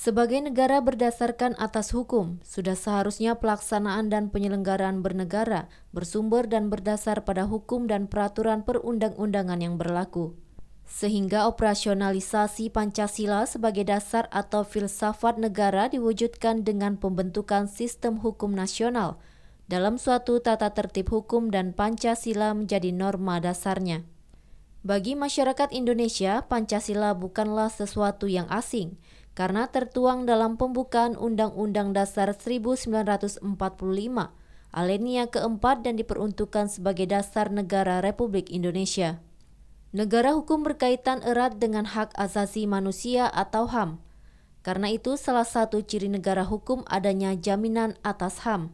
Sebagai negara berdasarkan atas hukum, sudah seharusnya pelaksanaan dan penyelenggaraan bernegara bersumber dan berdasar pada hukum dan peraturan perundang-undangan yang berlaku. Sehingga operasionalisasi Pancasila sebagai dasar atau filsafat negara diwujudkan dengan pembentukan sistem hukum nasional dalam suatu tata tertib hukum dan Pancasila menjadi norma dasarnya. Bagi masyarakat Indonesia, Pancasila bukanlah sesuatu yang asing, karena tertuang dalam pembukaan Undang-Undang Dasar 1945, alinea keempat dan diperuntukkan sebagai dasar negara Republik Indonesia. Negara hukum berkaitan erat dengan hak asasi manusia atau HAM. Karena itu, salah satu ciri negara hukum adanya jaminan atas HAM.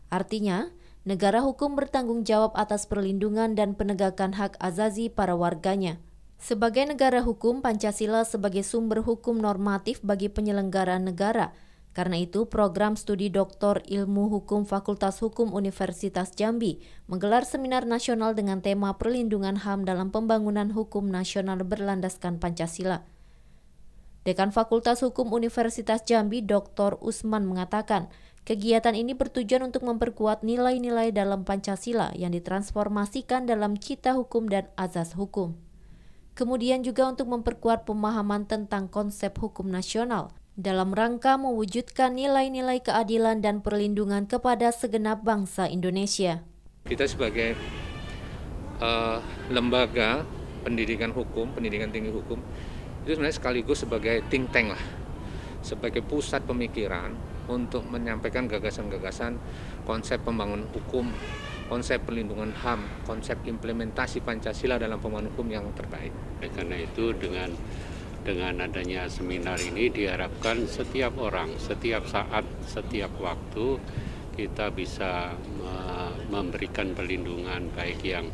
Artinya, negara hukum bertanggung jawab atas perlindungan dan penegakan hak asasi para warganya. Sebagai negara hukum, Pancasila sebagai sumber hukum normatif bagi penyelenggaraan negara. Karena itu, program studi Doktor Ilmu Hukum Fakultas Hukum Universitas Jambi menggelar seminar nasional dengan tema Perlindungan HAM dalam Pembangunan Hukum Nasional berlandaskan Pancasila. Dekan Fakultas Hukum Universitas Jambi, Dr. Usman mengatakan, kegiatan ini bertujuan untuk memperkuat nilai-nilai dalam Pancasila yang ditransformasikan dalam Cita Hukum dan Azas Hukum. Kemudian juga untuk memperkuat pemahaman tentang konsep hukum nasional dalam rangka mewujudkan nilai-nilai keadilan dan perlindungan kepada segenap bangsa Indonesia. Kita sebagai lembaga pendidikan hukum, pendidikan tinggi hukum, itu sebenarnya sekaligus sebagai think tank lah, sebagai pusat pemikiran untuk menyampaikan gagasan-gagasan konsep pembangunan hukum, konsep perlindungan HAM, konsep implementasi Pancasila dalam pembangunan hukum yang terbaik. Karena itu dengan adanya seminar ini diharapkan setiap orang, setiap saat, setiap waktu kita bisa memberikan perlindungan baik yang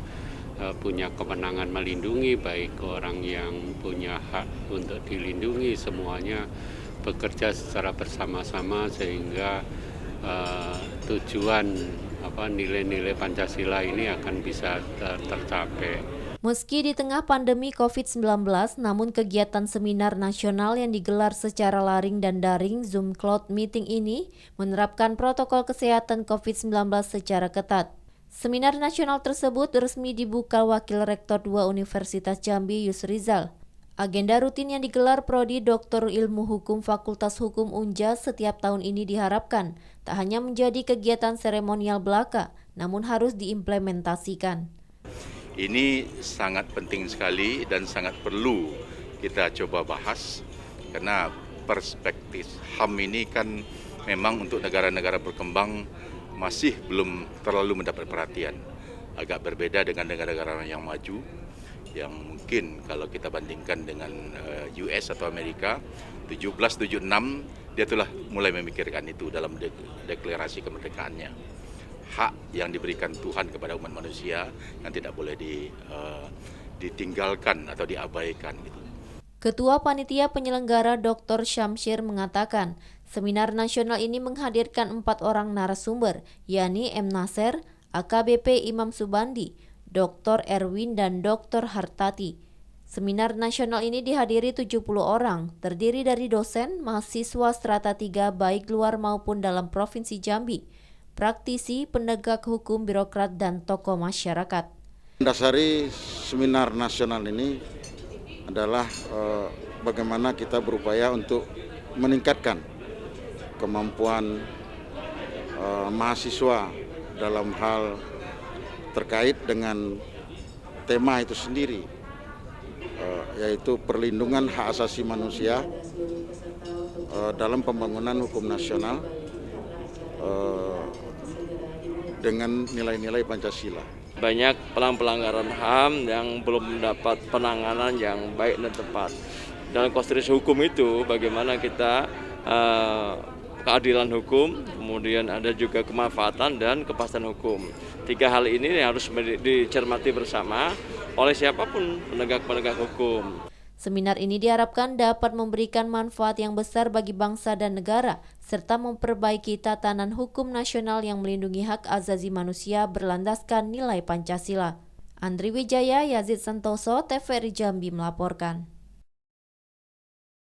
punya kewenangan melindungi, baik orang yang punya hak untuk dilindungi, semuanya bekerja secara bersama-sama sehingga tujuan nilai-nilai Pancasila ini akan bisa tercapai. Meski di tengah pandemi COVID-19, namun kegiatan seminar nasional yang digelar secara laring dan daring Zoom Cloud Meeting ini menerapkan protokol kesehatan COVID-19 secara ketat. Seminar nasional tersebut resmi dibuka Wakil Rektor 2 Universitas Jambi Yusrizal. Agenda rutin yang digelar Prodi Doktor Ilmu Hukum Fakultas Hukum Unja setiap tahun ini diharapkan tak hanya menjadi kegiatan seremonial belaka, namun harus diimplementasikan. Ini sangat penting sekali dan sangat perlu kita coba bahas karena perspektif HAM ini kan memang untuk negara-negara berkembang masih belum terlalu mendapat perhatian. Agak berbeda dengan negara-negara yang maju yang mungkin kalau kita bandingkan dengan US atau Amerika 1776 dia telah mulai memikirkan itu dalam deklarasi kemerdekaannya. Hak yang diberikan Tuhan kepada umat manusia yang tidak boleh ditinggalkan atau diabaikan. Ketua Panitia Penyelenggara Dr. Syamsir mengatakan, seminar nasional ini menghadirkan 4 orang narasumber, yakni M. Nasir, AKBP Imam Subandi, Dr. Erwin, dan Dr. Hartati. Seminar nasional ini dihadiri 70 orang, terdiri dari dosen, mahasiswa strata 3 baik luar maupun dalam Provinsi Jambi, praktisi, penegak hukum, birokrat, dan tokoh masyarakat. Dasari seminar nasional ini adalah bagaimana kita berupaya untuk meningkatkan kemampuan mahasiswa dalam hal terkait dengan tema itu sendiri, yaitu perlindungan hak asasi manusia dalam pembangunan hukum nasional dengan nilai-nilai Pancasila. Banyak pelanggaran HAM yang belum mendapat penanganan yang baik dan tepat. Dalam konstruksi hukum itu bagaimana kita keadilan hukum, kemudian ada juga kemanfaatan dan kepastian hukum. 3 hal ini harus dicermati bersama oleh siapapun penegak-penegak hukum. Seminar ini diharapkan dapat memberikan manfaat yang besar bagi bangsa dan negara, serta memperbaiki tatanan hukum nasional yang melindungi hak asasi manusia berlandaskan nilai Pancasila. Andri Wijaya, Yazid Santoso, TVRI Jambi melaporkan.